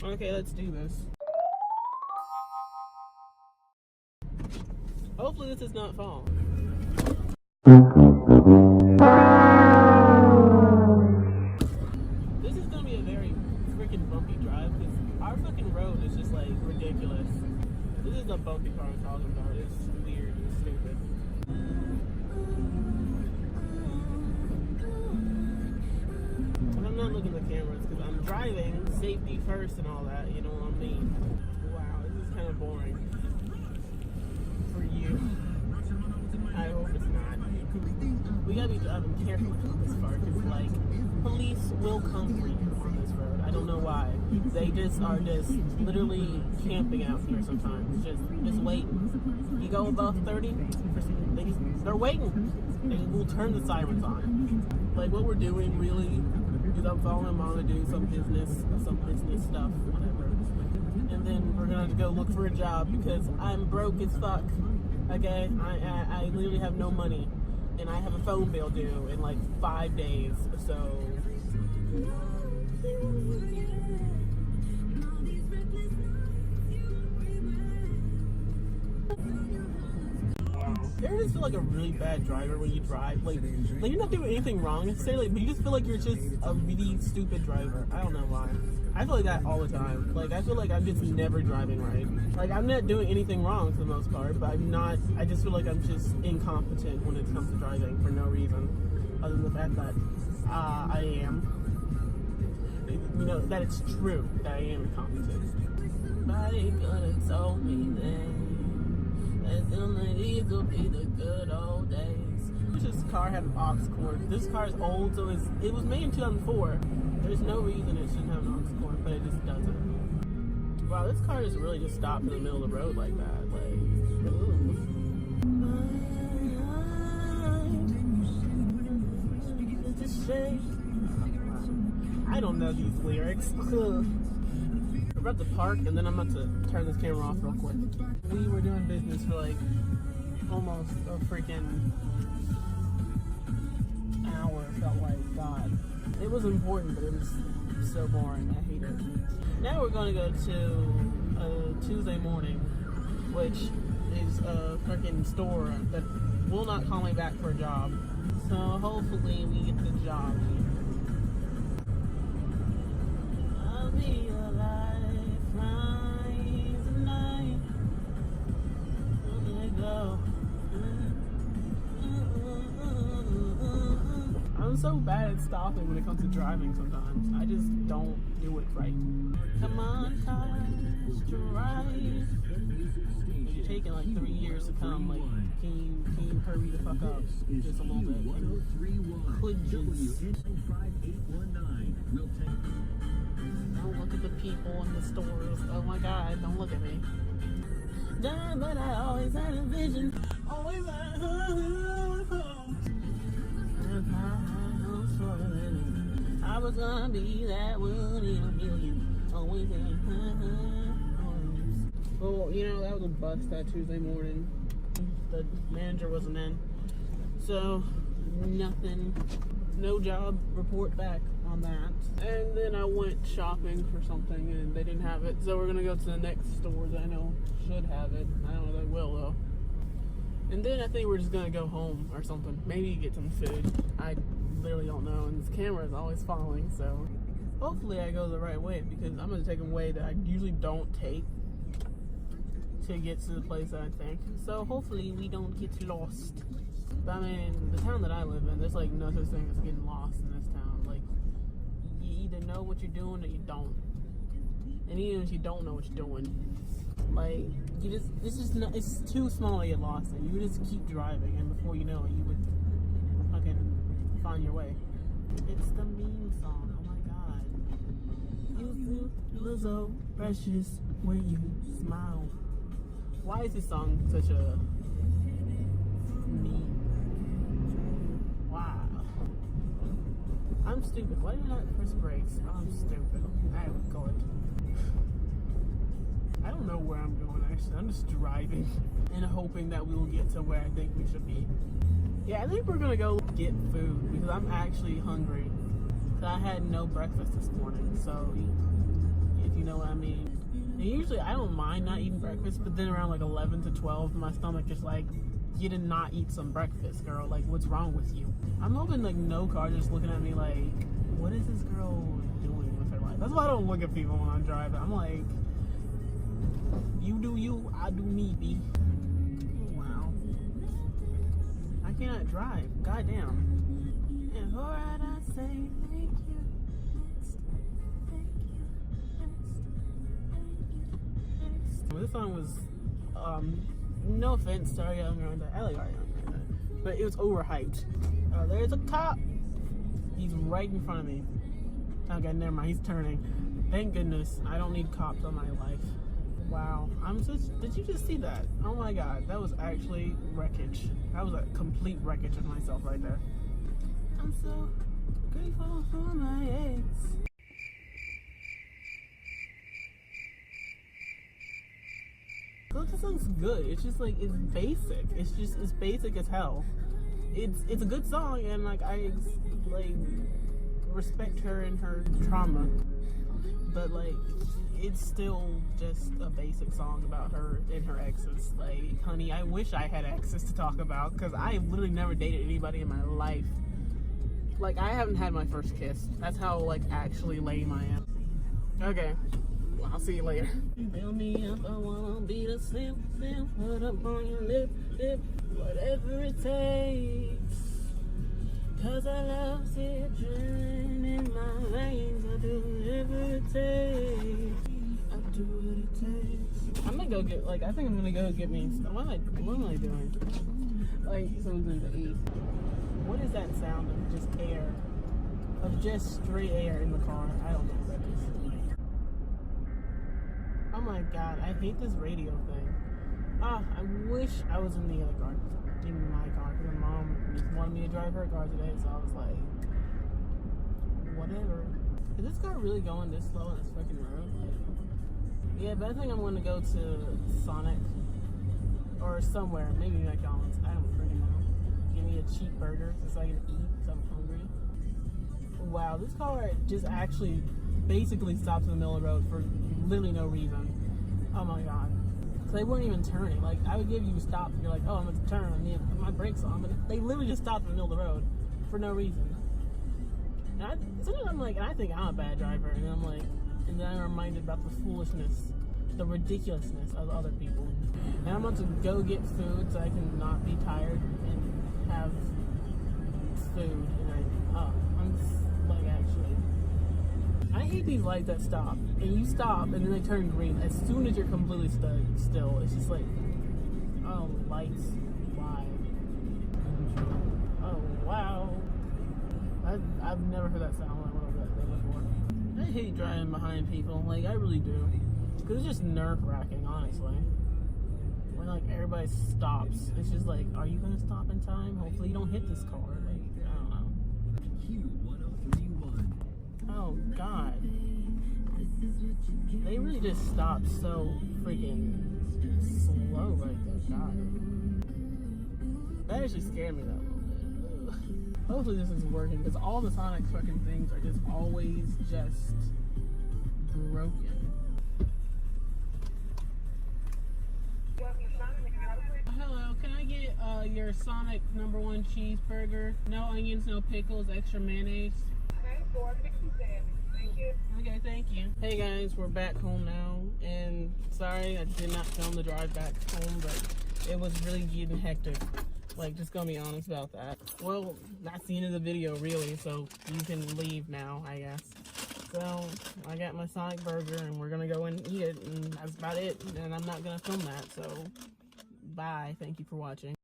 Okay, let's do this. Hopefully this does not fall. This is gonna be a very freaking bumpy drive because our fucking road is just like ridiculous. This is a bumpy car I'm talking about. It's weird and stupid. And I'm not looking at the cameras because I'm driving, safety first and all that, you know what I mean? Wow, this is kind of boring. For you. I hope it's not. We gotta be driving carefully on this part because, like, police will come for you on this road. I don't know why. They just are literally camping out here sometimes. Just waiting. You go above 30, they're waiting. They will turn the sirens on. Like, what we're doing really is I'm following mom to do some business stuff, whatever. And then we're gonna have to go look for a job because I'm broke as fuck. Okay, I literally have no money, and I have a phone bill due in like 5 days. So you ever just feel like a really bad driver when you drive? Like you're not doing anything wrong necessarily, but you just feel like you're just a really stupid driver. I don't know why. I feel like that all the time. Like, I feel like I'm just never driving right. Like, I'm not doing anything wrong for the most part, but I just feel like I'm just incompetent when it comes to driving for no reason, other than the fact that I am. You know, that it's true that I am incompetent. Nobody could have told me that these will be the good old days. This car had an aux cord. This car is old, so it was made in 2004. There's no reason it shouldn't have an aux cord, but it just doesn't. Wow, this car just really just stopped in the middle of the road like that. Like, ooh. I don't know these lyrics. We're about to park, and then I'm about to turn this camera off real quick. We were doing business for like almost a freaking hour, felt like. God. It was important, but it was so boring. I hate it. Now we're going to go to Tuesday Morning, which is a freaking store that will not call me back for a job. So hopefully we get the job here. I'll be alive, rise tonight. Let it go. I'm so bad at stopping when it comes to driving sometimes. I just don't do it right. Come on, cars, drive. You're taking like 3 years to come. Like, can you hurry the fuck up just a little bit? Could just. Don't look at the people in the stores. Oh my God, don't look at me. But I always had a vision. Always had I was gonna be that one in a million. Always in. Well, you know, that was a bust that Tuesday morning. The manager wasn't in. So, nothing. No job report back on that. And then I went shopping for something and they didn't have it. So we're gonna go to the next store that I know should have it. I don't know if they will though. And then I think we're just gonna go home or something. Maybe get some food. I literally don't know, and this camera is always falling, so hopefully I go the right way because I'm gonna take a way that I usually don't take to get to the place I think. So hopefully we don't get lost. But I mean, the town that I live in, there's like no such thing as getting lost in this town. Like, you either know what you're doing or you don't. And even if you don't know what you're doing, like, it's too small to get lost in. You just keep driving, and before you know it, you would fucking find your way. It's the meme song. Oh my God. You feel so precious when you smile. Why is this song such a meme? Wow. I'm stupid. Why did I not press brakes? I'm stupid. I am good. I don't know where I'm going actually. I'm just driving and hoping that we will get to where I think we should be. Yeah, I think we're gonna go get food because I'm actually hungry. I had no breakfast this morning, so if you know what I mean. And usually I don't mind not eating breakfast, but then around like 11 to 12, my stomach is like, you did not eat some breakfast, girl. Like, what's wrong with you? I'm hoping like no car just looking at me like, what is this girl doing with her life? That's why I don't look at people when I'm driving. I'm like, you do you, I do me, B. Wow. I cannot drive. Goddamn. And for that I say thank you. This song was, no offense to Ariana Grande. I like Ariana Grande, but it was overhyped. There's a cop. He's right in front of me. Okay, never mind. He's turning. Thank goodness. I don't need cops on my life. Wow. Did you just see that? Oh my god. That was actually wreckage. That was a complete wreckage of myself right there. I'm so grateful for my ex. Look, this song's good. It's just like, it's basic. It's basic as hell. It's a good song, and like I like respect her and her trauma, but like it's still just a basic song about her and her exes. Like, honey, I wish I had exes to talk about, because I have literally never dated anybody in my life. Like, I haven't had my first kiss. That's how like actually lame I am. Okay, I'll see you later. Fill me up, I wanna be the slim, put up on your lip, whatever it takes. Cause I love citrine in my veins. I do whatever it takes. I do what it takes. I'm gonna go get, like, I think I'm gonna go get me, what am I doing? Like, something to eat. What is that sound of just air? Of just straight air in the car? I don't know what that is. Oh my god, I hate this radio thing. I wish I was in the other car. In my car, because my mom wanted me to drive her car today, so I was like, whatever. Is this car really going this slow on this fucking road? Like, yeah, but I think I'm going to go to Sonic or somewhere, maybe McDonald's. I don't freaking know. Give me a cheap burger so I can eat because I'm hungry. Wow, this car just actually basically stops in the middle of the road for literally no reason. Oh my god. They weren't even turning. Like, I would give you a stop and you're like, oh, I'm going to turn. I need to put my brakes on. But they literally just stopped in the middle of the road for no reason. And sometimes I'm like, and I think I'm a bad driver. And I'm like, and then I'm reminded about the foolishness, the ridiculousness of other people. And I'm about to go get food so I can not be tired and have food. And I'm like, actually, I hate these lights that stop, and you stop, and then they turn green as soon as you're completely still. It's just like, oh, lights, why? Oh, wow. I've never heard that sound when I went over that thing before. I hate driving behind people, like, I really do. Because it's just nerve-wracking, honestly. When, like, everybody stops, it's just like, are you going to stop in time? Hopefully you don't hit this car. Like, I don't know. Oh god. They really just stopped so freaking slow right there. God. That actually scared me that a little bit. Hopefully this is working, because all the Sonic fucking things are just always just broken. Hello, can I get your Sonic #1 cheeseburger? No onions, no pickles, extra mayonnaise. Okay, thank you. Hey guys, we're back home now, and sorry I did not film the drive back home, but it was really getting hectic. Like, just gonna be honest about that. Well, that's the end of the video, really, so you can leave now, I guess. So, I got my Sonic burger, and we're gonna go and eat it, and that's about it, and I'm not gonna film that, so bye. Thank you for watching.